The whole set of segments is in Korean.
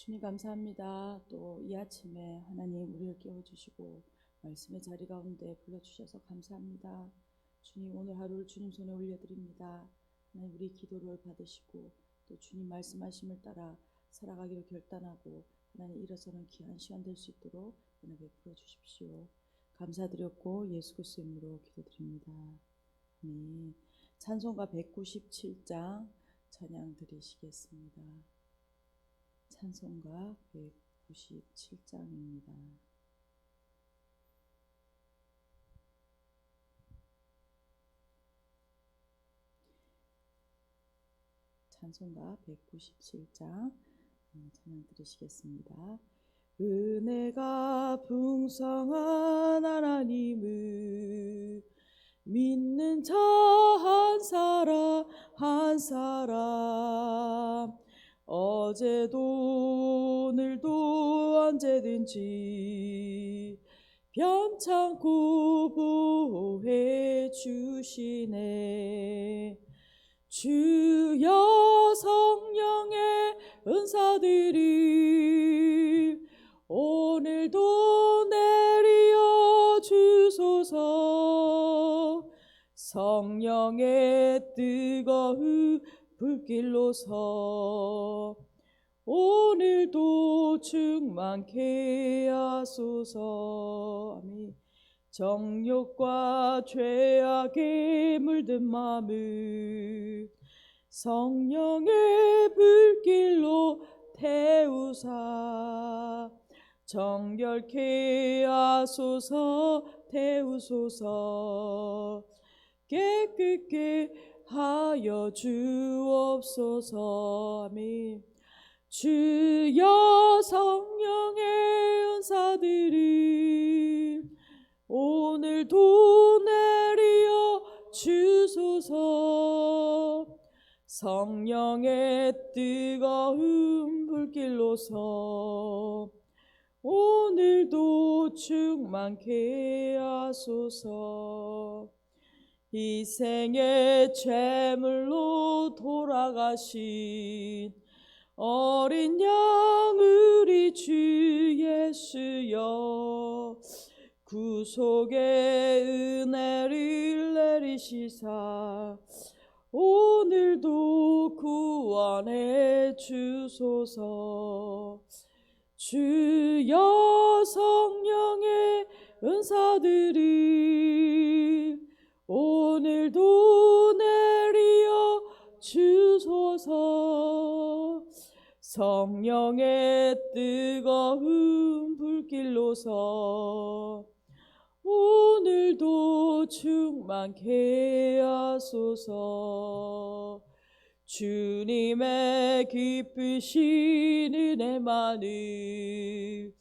주님 감사합니다. 또 이 아침에 하나님 우리를 깨워주시고 말씀의 자리 가운데 불러주셔서 감사합니다. 주님 오늘 하루를 주님 손에 올려드립니다. 하나님 우리 기도를 받으시고 또 주님 말씀하심을 따라 살아가기로 결단하고 하나님 일어서는 귀한 시간 될 수 있도록 은혜 베풀어 주십시오. 감사드렸고 예수 그리스도의 이름으로 기도드립니다. 아멘. 찬송가 197장 찬양 드리시겠습니다. 찬송가 197장입니다. 찬송가 197장 찬양 드리시겠습니다. 은혜가 풍성한 하나님을 믿는 자 한 사람 어제도 오늘도 언제든지 변창고 보호해 주시네. 주여 성령의 은사들이 오늘도 내리어 주소서. 성령의 뜨거운 불길로서 오늘도 충만케 하소서. 아멘. 정욕과 죄악에 물든 마음을 성령의 불길로 태우사 정결케 하소서. 태우소서. 깨끗게 하여 주옵소서. 아멘. 주여 성령의 은사들이 오늘도 내리어 주소서. 성령의 뜨거운 불길로서 오늘도 충만케 하소서. 희생의 제물로 돌아가신 어린 양 우리 주 예수여, 구속의 은혜를 내리시사 오늘도 구원해 주소서. 주여 성령의 은사들이 오늘도 내리어 주소서. 성령의 뜨거운 불길로서 오늘도 충만케 하소서. 주님의 기쁘신 은혜만을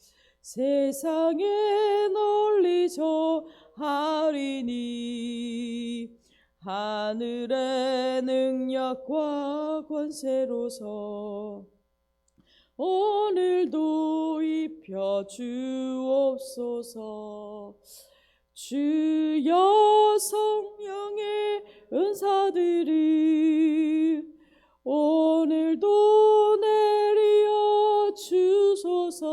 세상에 널리 전하리니 하늘의 능력과 권세로서 오늘도 입혀 주옵소서. 주여 성령의 은사들이 오늘도 내리어 주소서.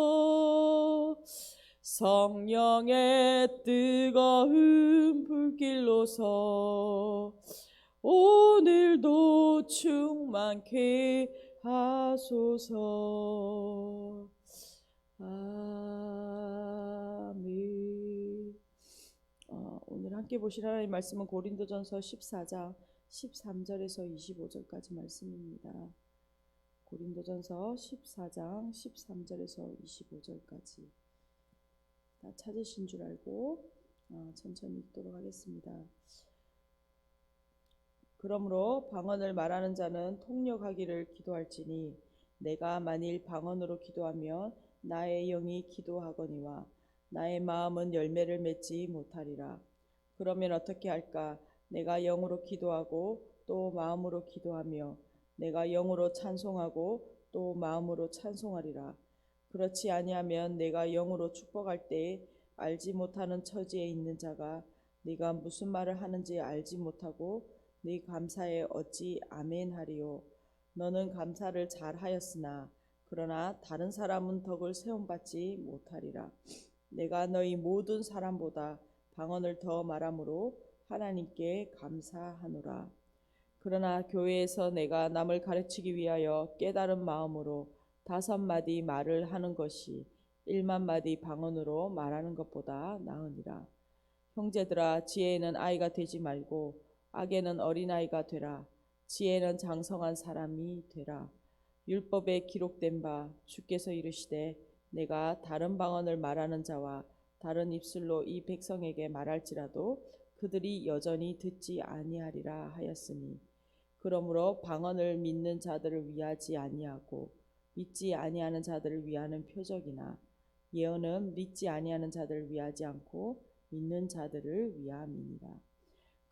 성령의 뜨거운 불길로서 오늘도 충만케 하소서. 아멘. 오늘 함께 보실 하나님 말씀은 고린도전서 14장 13절에서 25절까지 말씀입니다. 고린도전서 14장 13절에서 25절까지 다 찾으신 줄 알고 천천히 읽도록 하겠습니다. 그러므로 방언을 말하는 자는 통역하기를 기도할지니 내가 만일 방언으로 기도하면 나의 영이 기도하거니와 나의 마음은 열매를 맺지 못하리라. 그러면 어떻게 할까? 내가 영으로 기도하고 또 마음으로 기도하며 내가 영으로 찬송하고 또 마음으로 찬송하리라. 그렇지 아니하면 내가 영으로 축복할 때에 알지 못하는 처지에 있는 자가 네가 무슨 말을 하는지 알지 못하고 네 감사에 어찌 아멘 하리요. 너는 감사를 잘하였으나 그러나 다른 사람은 덕을 세움받지 못하리라. 내가 너희 모든 사람보다 방언을 더 말함으로 하나님께 감사하노라. 그러나 교회에서 내가 남을 가르치기 위하여 깨달은 마음으로 5마디 말을 하는 것이 1만 마디 방언으로 말하는 것보다 나으니라. 형제들아, 지혜에는 아이가 되지 말고 악에는 어린아이가 되라. 지혜는 장성한 사람이 되라. 율법에 기록된 바 주께서 이르시되 내가 다른 방언을 말하는 자와 다른 입술로 이 백성에게 말할지라도 그들이 여전히 듣지 아니하리라 하였으니, 그러므로 방언을 믿는 자들을 위하지 아니하고 믿지 아니하는 자들을 위하는 표적이나 예언은 믿지 아니하는 자들을 위하지 않고 믿는 자들을 위함이니라.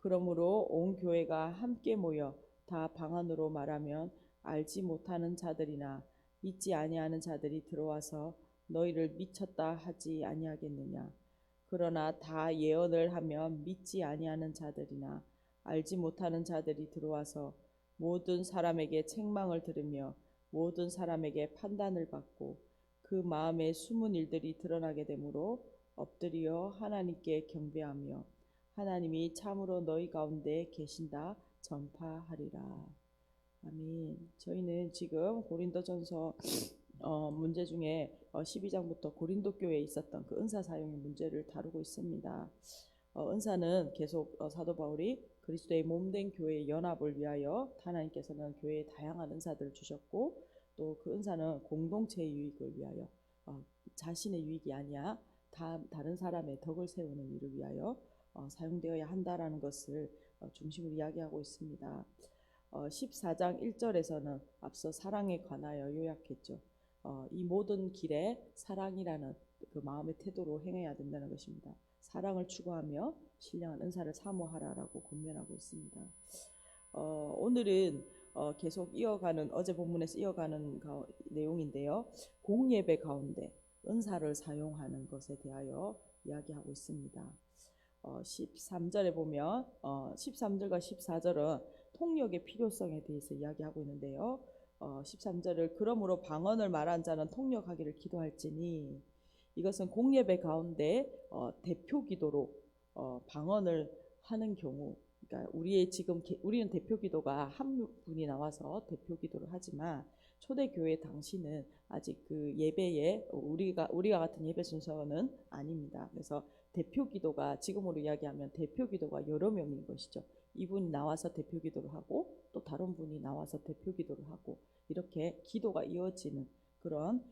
그러므로 온 교회가 함께 모여 다 방언으로 말하면 알지 못하는 자들이나 믿지 아니하는 자들이 들어와서 너희를 미쳤다 하지 아니하겠느냐. 그러나 다 예언을 하면 믿지 아니하는 자들이나 알지 못하는 자들이 들어와서 모든 사람에게 책망을 들으며 모든 사람에게 판단을 받고 그 마음에 숨은 일들이 드러나게 되므로 엎드려 하나님께 경배하며 하나님이 참으로 너희 가운데 계신다 전파하리라. 아멘. 저희는 지금 고린도전서 문제 중에 12장부터 고린도 교회에 있었던 그 은사 사용의 문제를 다루고 있습니다. 은사는 계속 사도 바울이 그리스도의 몸된 교회의 연합을 위하여 하나님께서는 교회에 다양한 은사들을 주셨고, 또 그 은사는 공동체의 유익을 위하여 자신의 유익이 아니야 다른 사람의 덕을 세우는 일을 위하여 사용되어야 한다라는 것을 중심으로 이야기하고 있습니다. 14장 1절에서는 앞서 사랑에 관하여 요약했죠. 이 모든 길에 사랑이라는 그 마음의 태도로 행해야 된다는 것입니다. 사랑을 추구하며 신령한 은사를 사모하라라고 권면하고 있습니다. 오늘은 계속 이어가는 어제 본문에서 이어가는 내용인데요. 공예배 가운데 은사를 사용하는 것에 대하여 이야기하고 있습니다. 13절에 보면 13절과 14절은 통역의 필요성에 대해서 이야기하고 있는데요. 13절을 그러므로 방언을 말한 자는 통역하기를 기도할지니, 이것은 공예배 가운데 대표 기도로 방언을 하는 경우, 그러니까 우리는 대표 기도가 한 분이 나와서 대표 기도를 하지만 초대 교회 당시는 아직 그 예배에 우리가 같은 예배 순서는 아닙니다. 그래서 대표 기도가 지금으로 이야기하면 대표 기도가 여러 명인 것이죠. 이분이 나와서 대표 기도를 하고 또 다른 분이 나와서 대표 기도를 하고 이렇게 기도가 이어지는 그런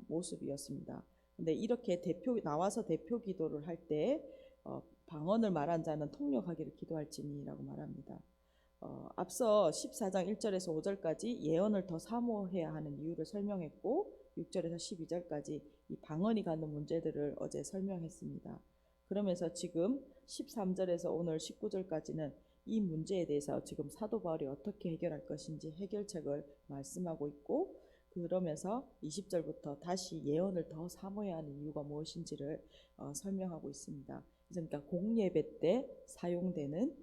모습이었습니다. 근데 이렇게 나와서 대표 기도를 할 때 방언을 말한 자는 통역하기를 기도할지니라고 말합니다. 앞서 14장 1절에서 5절까지 예언을 더 사모해야 하는 이유를 설명했고 6절에서 12절까지 이 방언이 갖는 문제들을 어제 설명했습니다. 그러면서 지금 13절에서 오늘 19절까지는 이 문제에 대해서 지금 사도 바울이 어떻게 해결할 것인지 해결책을 말씀하고 있고, 그러면서 20절부터 다시 예언을 더 사모해야 하는 이유가 무엇인지를 설명하고 있습니다. 그러니까 공예배 때 사용되는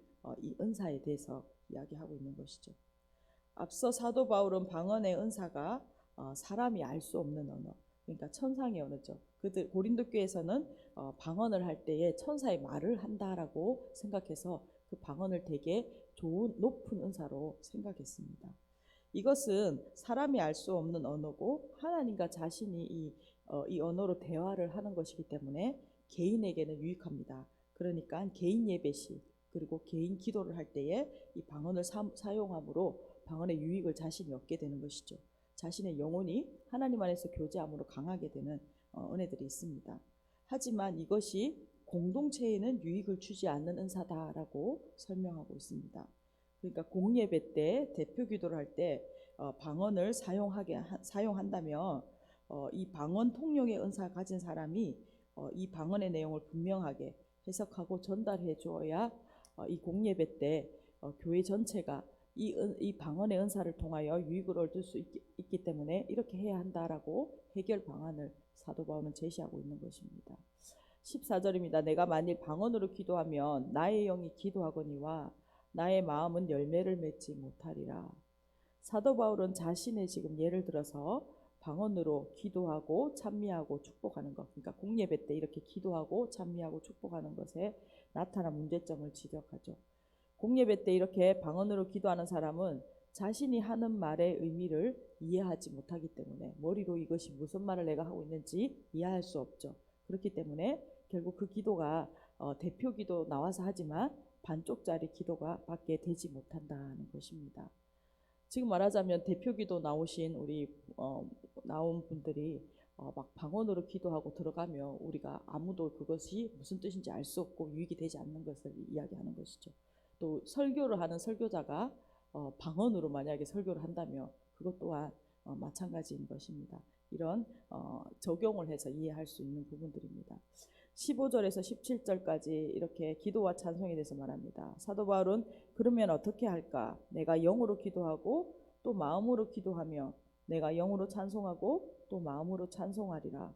이 은사에 대해서 이야기하고 있는 것이죠. 앞서 사도 바울은 방언의 은사가 사람이 알 수 없는 언어, 그러니까 천상의 언어죠. 고린도 교회에서는 방언을 할 때에 천사의 말을 한다라고 생각해서 그 방언을 되게 좋은 높은 은사로 생각했습니다. 이것은 사람이 알 수 없는 언어고 하나님과 자신이 이 언어로 대화를 하는 것이기 때문에 개인에게는 유익합니다. 그러니까 개인 예배 시 그리고 개인 기도를 할 때에 이 방언을 사용함으로 방언의 유익을 자신이 얻게 되는 것이죠. 자신의 영혼이 하나님 안에서 교제함으로 강하게 되는 은혜들이 있습니다. 하지만 이것이 공동체에는 유익을 주지 않는 은사다라고 설명하고 있습니다. 그러니까 공예배 때 대표 기도를 할 때 방언을 사용한다면 이 방언 통역의 은사 가진 사람이 이 방언의 내용을 분명하게 해석하고 전달해 주어야 이 공예배 때 교회 전체가 이 방언의 은사를 통하여 유익을 얻을 수 있기 때문에 이렇게 해야 한다라고 해결 방안을 사도 바울은 제시하고 있는 것입니다. 14절입니다. 내가 만일 방언으로 기도하면 나의 영이 기도하거니와 나의 마음은 열매를 맺지 못하리라. 사도 바울은 자신의 지금 예를 들어서 방언으로 기도하고 찬미하고 축복하는 것. 그러니까 공예배 때 이렇게 기도하고 찬미하고 축복하는 것에 나타난 문제점을 지적하죠. 공예배 때 이렇게 방언으로 기도하는 사람은 자신이 하는 말의 의미를 이해하지 못하기 때문에 머리로 이것이 무슨 말을 내가 하고 있는지 이해할 수 없죠. 그렇기 때문에 결국 그 기도가 대표 기도 나와서 하지만 반쪽짜리 기도가 밖에 되지 못한다는 것입니다. 지금 말하자면 대표 기도 나오신 우리 나온 분들이 막 방언으로 기도하고 들어가며 우리가 아무도 그것이 무슨 뜻인지 알 수 없고 유익이 되지 않는 것을 이야기하는 것이죠. 또 설교를 하는 설교자가 방언으로 만약에 설교를 한다면 그것 또한 마찬가지인 것입니다. 이런 적용을 해서 이해할 수 있는 부분들입니다. 15절에서 17절까지 이렇게 기도와 찬송에 대해서 말합니다. 사도 바울은 그러면 어떻게 할까? 내가 영으로 기도하고 또 마음으로 기도하며 내가 영으로 찬송하고 또 마음으로 찬송하리라.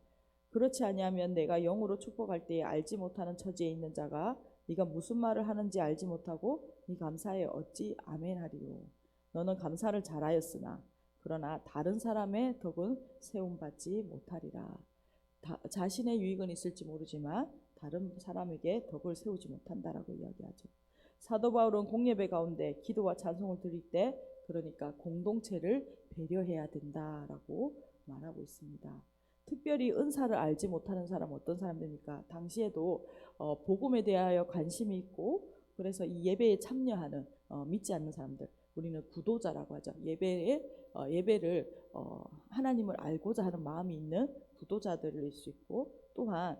그렇지 아니하면 내가 영으로 축복할 때에 알지 못하는 처지에 있는 자가 네가 무슨 말을 하는지 알지 못하고 네 감사에 어찌 아멘하리요. 너는 감사를 잘하였으나 그러나 다른 사람의 덕은 세움받지 못하리라. 자신의 유익은 있을지 모르지만 다른 사람에게 덕을 세우지 못한다라고 이야기하죠. 사도 바울은 공예배 가운데 기도와 찬송을 드릴 때 그러니까 공동체를 배려해야 된다라고 말하고 있습니다. 특별히 은사를 알지 못하는 사람 어떤 사람들입니까? 당시에도 복음에 대하여 관심이 있고 그래서 이 예배에 참여하는 믿지 않는 사람들 우리는 구도자라고 하죠. 예배를 하나님을 알고자 하는 마음이 있는 구도자들일 수 있고 또한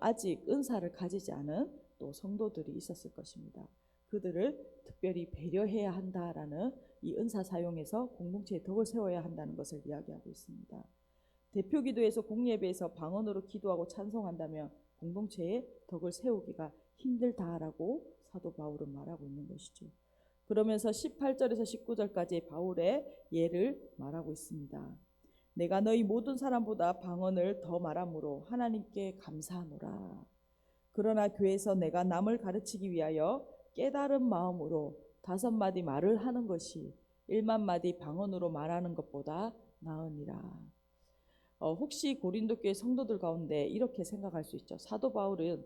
아직 은사를 가지지 않은 또 성도들이 있었을 것입니다. 그들을 특별히 배려해야 한다라는 이 은사 사용에서 공동체의 덕을 세워야 한다는 것을 이야기하고 있습니다. 대표 기도에서 공예배에서 방언으로 기도하고 찬송한다면 공동체의 덕을 세우기가 힘들다라고 사도 바울은 말하고 있는 것이죠. 그러면서 18절에서 19절까지 바울의 예를 말하고 있습니다. 내가 너희 모든 사람보다 방언을 더 말함으로 하나님께 감사하노라. 그러나 교회에서 내가 남을 가르치기 위하여 깨달은 마음으로 5마디 말을 하는 것이 1만 마디 방언으로 말하는 것보다 나으니라. 혹시 고린도 교회 성도들 가운데 이렇게 생각할 수 있죠. 사도 바울은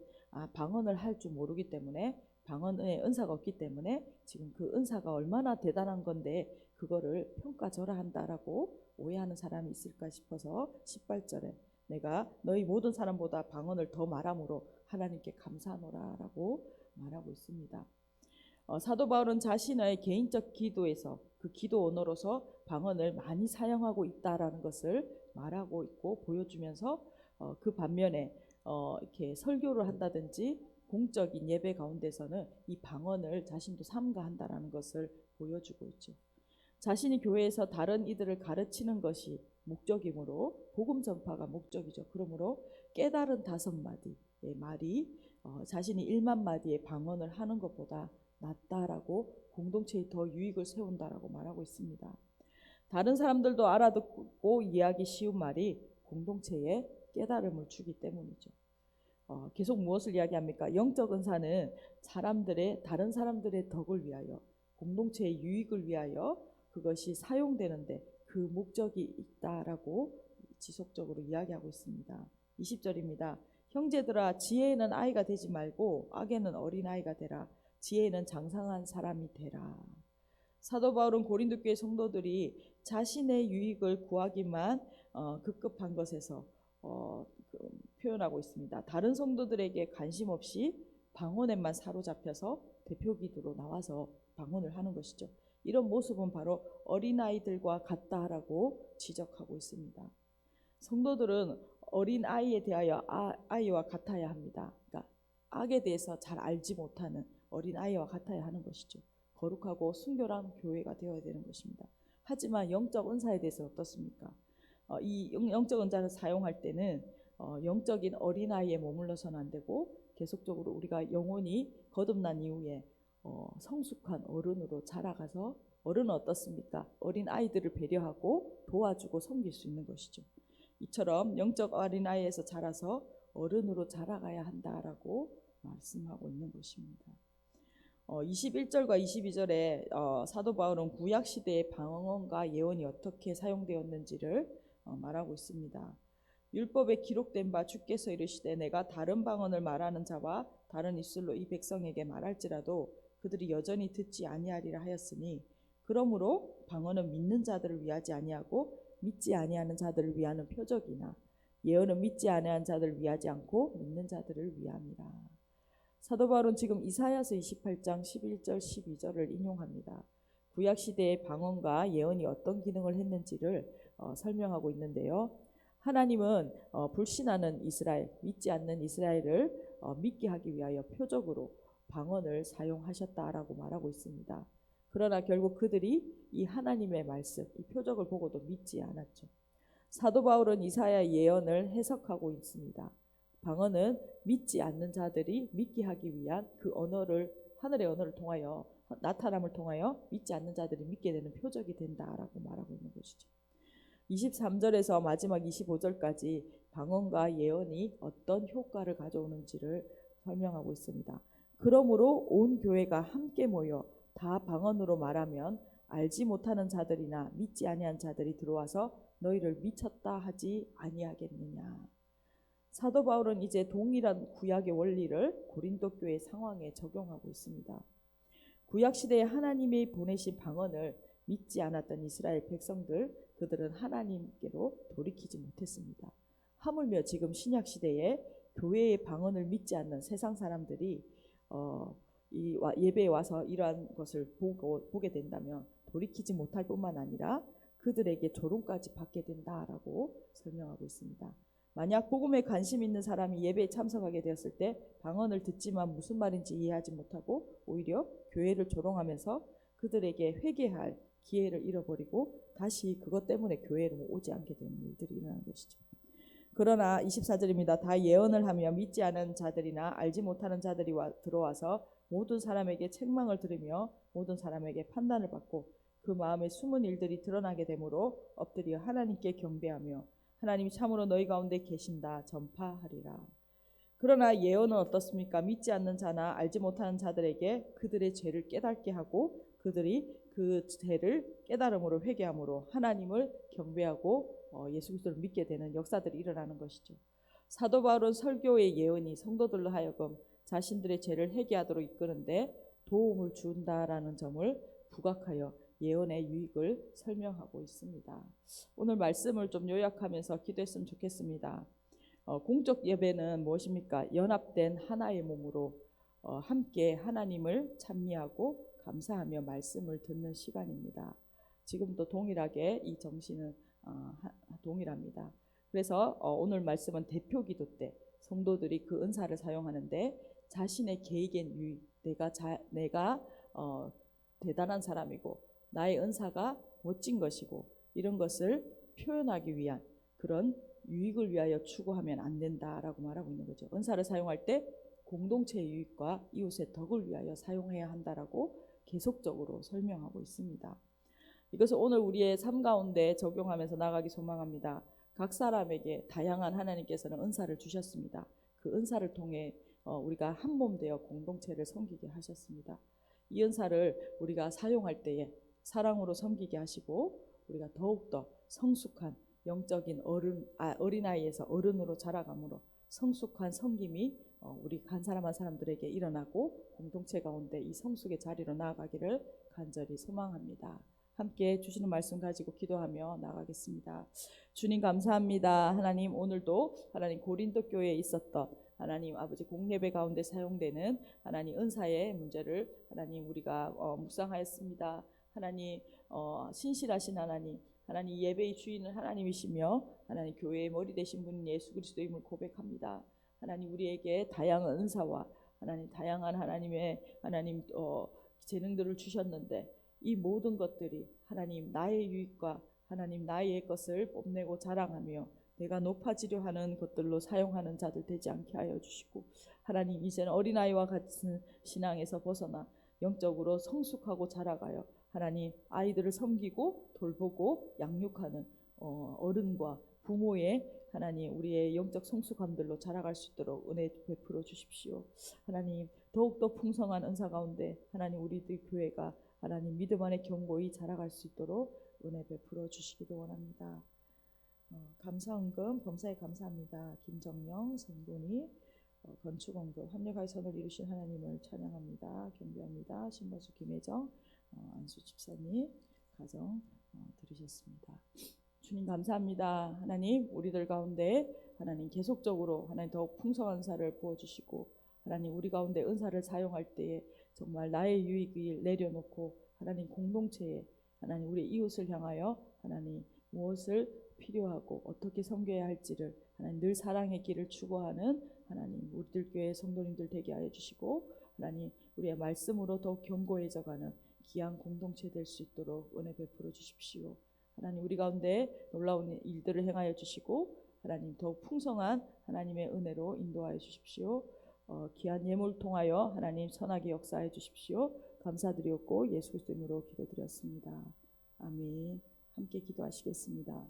방언을 할 줄 모르기 때문에 방언의 은사가 없기 때문에 지금 그 은사가 얼마나 대단한 건데 그거를 평가절하한다라고 오해하는 사람이 있을까 싶어서 18절에 내가 너희 모든 사람보다 방언을 더 말함으로 하나님께 감사하노라라고 말하고 있습니다. 사도 바울은 자신의 개인적 기도에서 그 기도 언어로서 방언을 많이 사용하고 있다라는 것을 말하고 있고 보여주면서 그 반면에 이렇게 설교를 한다든지 공적인 예배 가운데서는 이 방언을 자신도 삼가한다라는 것을 보여주고 있죠. 자신이 교회에서 다른 이들을 가르치는 것이 목적이므로 복음 전파가 목적이죠. 그러므로 깨달은 5마디의 말이 자신이 1만 마디의 방언을 하는 것보다 낫다라고 공동체에 더 유익을 세운다라고 말하고 있습니다. 다른 사람들도 알아듣고 이해하기 쉬운 말이 공동체에 깨달음을 주기 때문이죠. 계속 무엇을 이야기합니까? 영적 은사는 다른 사람들의 덕을 위하여 공동체의 유익을 위하여 그것이 사용되는데 그 목적이 있다라고 지속적으로 이야기하고 있습니다. 20절입니다. 형제들아 지혜에는 아이가 되지 말고 악에는 어린아이가 되라. 지혜에는 장성한 사람이 되라. 사도 바울은 고린도 교회 성도들이 자신의 유익을 구하기만 급급한 것에서 표현하고 있습니다. 다른 성도들에게 관심 없이 방언에만 사로잡혀서 대표 기도로 나와서 방언을 하는 것이죠. 이런 모습은 바로 어린아이들과 같다라고 지적하고 있습니다. 성도들은 어린아이에 대하여 아이와 같아야 합니다. 그러니까 악에 대해서 잘 알지 못하는 어린아이와 같아야 하는 것이죠. 거룩하고 순결한 교회가 되어야 되는 것입니다. 하지만 영적 은사에 대해서 어떻습니까? 이 영적 은사를 사용할 때는 영적인 어린아이에 머물러서는 안 되고 계속적으로 우리가 영혼이 거듭난 이후에 성숙한 어른으로 자라가서 어른은 어떻습니까? 어린 아이들을 배려하고 도와주고 섬길 수 있는 것이죠. 이처럼 영적 어린아이에서 자라서 어른으로 자라가야 한다라고 말씀하고 있는 것입니다. 21절과 22절에 사도 바울은 구약 시대의 방언과 예언이 어떻게 사용되었는지를 말하고 있습니다. 율법에 기록된 바 주께서 이르시되 내가 다른 방언을 말하는 자와 다른 입술로 이 백성에게 말할지라도 그들이 여전히 듣지 아니하리라 하였으니 그러므로 방언은 믿는 자들을 위하지 아니하고 믿지 아니하는 자들을 위하는 표적이나 예언은 믿지 아니하는 자들을 위하지 않고 믿는 자들을 위함이라. 사도 바울은 지금 이사야서 28장 11절 12절을 인용합니다. 구약 시대의 방언과 예언이 어떤 기능을 했는지를 설명하고 있는데요. 하나님은 불신하는 이스라엘, 믿지 않는 이스라엘을 믿게 하기 위하여 표적으로 방언을 사용하셨다라고 말하고 있습니다. 그러나 결국 그들이 이 하나님의 말씀, 이 표적을 보고도 믿지 않았죠. 사도 바울은 이사야 예언을 해석하고 있습니다. 방언은 믿지 않는 자들이 믿게 하기 위한 그 언어를, 하늘의 언어를 통하여, 나타남을 통하여 믿지 않는 자들이 믿게 되는 표적이 된다라고 말하고 있는 것이죠. 23절에서 마지막 25절까지 방언과 예언이 어떤 효과를 가져오는지를 설명하고 있습니다. 그러므로 온 교회가 함께 모여 다 방언으로 말하면 알지 못하는 자들이나 믿지 아니한 자들이 들어와서 너희를 미쳤다 하지 아니하겠느냐. 사도 바울은 이제 동일한 구약의 원리를 고린도 교회 상황에 적용하고 있습니다. 구약 시대에 하나님이 보내신 방언을 믿지 않았던 이스라엘 백성들, 그들은 하나님께로 돌이키지 못했습니다. 하물며 지금 신약 시대에 교회의 방언을 믿지 않는 세상 사람들이 이 예배에 와서 이러한 것을 보게 된다면 돌이키지 못할 뿐만 아니라 그들에게 조롱까지 받게 된다라고 설명하고 있습니다. 만약 복음에 관심 있는 사람이 예배에 참석하게 되었을 때 방언을 듣지만 무슨 말인지 이해하지 못하고 오히려 교회를 조롱하면서 그들에게 회개할 기회를 잃어버리고 다시 그것 때문에 교회로 오지 않게 되는 일들이 일어나는 것이죠. 그러나 24절입니다. 다 예언을 하며 믿지 않은 자들이나 알지 못하는 자들이 들어와서 모든 사람에게 책망을 들으며 모든 사람에게 판단을 받고 그 마음에 숨은 일들이 드러나게 되므로 엎드려 하나님께 경배하며 하나님이 참으로 너희 가운데 계신다 전파하리라. 그러나 예언은 어떻습니까? 믿지 않는 자나 알지 못하는 자들에게 그들의 죄를 깨닫게 하고 그들이 그 죄를 깨달음으로 회개함으로 하나님을 경배하고 예수 그리스도를 믿게 되는 역사들이 일어나는 것이죠. 사도 바울은 설교의 예언이 성도들로 하여금 자신들의 죄를 회개하도록 이끄는데 도움을 준다라는 점을 부각하여 예언의 유익을 설명하고 있습니다. 오늘 말씀을 좀 요약하면서 기도했으면 좋겠습니다. 공적 예배는 무엇입니까? 연합된 하나의 몸으로 함께 하나님을 찬미하고 감사하며 말씀을 듣는 시간입니다. 지금도 동일하게 이 정신은 동일합니다. 그래서 오늘 말씀은 대표 기도 때 성도들이 그 은사를 사용하는데 자신의 개인의 유익, 내가 대단한 사람이고 나의 은사가 멋진 것이고 이런 것을 표현하기 위한 그런 유익을 위하여 추구하면 안 된다라고 말하고 있는 거죠. 은사를 사용할 때 공동체의 유익과 이웃의 덕을 위하여 사용해야 한다라고 계속적으로 설명하고 있습니다. 이것을 오늘 우리의 삶 가운데 적용하면서 나가기 소망합니다. 각 사람에게 다양한 하나님께서는 은사를 주셨습니다. 그 은사를 통해 우리가 한 몸 되어 공동체를 섬기게 하셨습니다. 이 은사를 우리가 사용할 때에 사랑으로 섬기게 하시고 우리가 더욱더 성숙한 영적인 어린아이에서 어른으로 자라감으로 성숙한 섬김이 우리 한 사람 한 사람들에게 일어나고 공동체 가운데 이 성숙의 자리로 나아가기를 간절히 소망합니다. 함께 주시는 말씀 가지고 기도하며 나가겠습니다. 주님 감사합니다. 하나님 오늘도 하나님 고린도 교회에 있었던 하나님 아버지 공예배 가운데 사용되는 하나님 은사의 문제를 하나님 우리가 묵상하였습니다. 하나님 신실하신 하나님 예배의 주인은 하나님이시며 하나님 교회의 머리 되신 분은 예수 그리스도임을 고백합니다. 하나님 우리에게 다양한 은사와 하나님 다양한 하나님의 재능들을 주셨는데 이 모든 것들이 하나님 나의 유익과 하나님 나의 것을 뽐내고 자랑하며 내가 높아지려 하는 것들로 사용하는 자들 되지 않게 하여 주시고 하나님 이제는 어린아이와 같은 신앙에서 벗어나 영적으로 성숙하고 자라가요 하나님 아이들을 섬기고 돌보고 양육하는 어른과 부모의 하나님 우리의 영적 성숙함들로 자라갈 수 있도록 은혜 베풀어 주십시오. 하나님 더욱더 풍성한 은사 가운데 하나님 우리들 교회가 하나님 믿음 안에 견고히 자라갈 수 있도록 은혜 베풀어 주시기를 원합니다. 감사헌금 범사에 감사합니다. 김정영 성분이 건축원금 합력하여 선을 이루신 하나님을 찬양합니다. 경배합니다. 신보수 김혜정 안수 집사님 가정 들으셨습니다. 주님 감사합니다. 하나님 우리들 가운데 하나님 계속적으로 하나님 더욱 풍성한 은사를 부어주시고 하나님 우리 가운데 은사를 사용할 때에 정말 나의 유익을 내려놓고 하나님 공동체에 하나님 우리 이웃을 향하여 하나님 무엇을 필요하고 어떻게 섬겨야 할지를 하나님 늘 사랑의 길을 추구하는 하나님 우리들 교회 성도님들 되게 하여 주시고 하나님 우리의 말씀으로 더욱 견고해져가는 귀한 공동체 될 수 있도록 은혜 베풀어 주십시오. 하나님 우리 가운데 놀라운 일들을 행하여 주시고 하나님 더욱 풍성한 하나님의 은혜로 인도하여 주십시오. 귀한 예물 통하여 하나님 선하게 역사해 주십시오. 감사드렸고 예수 그리스도 이름으로 기도드렸습니다. 아멘. 함께 기도하시겠습니다.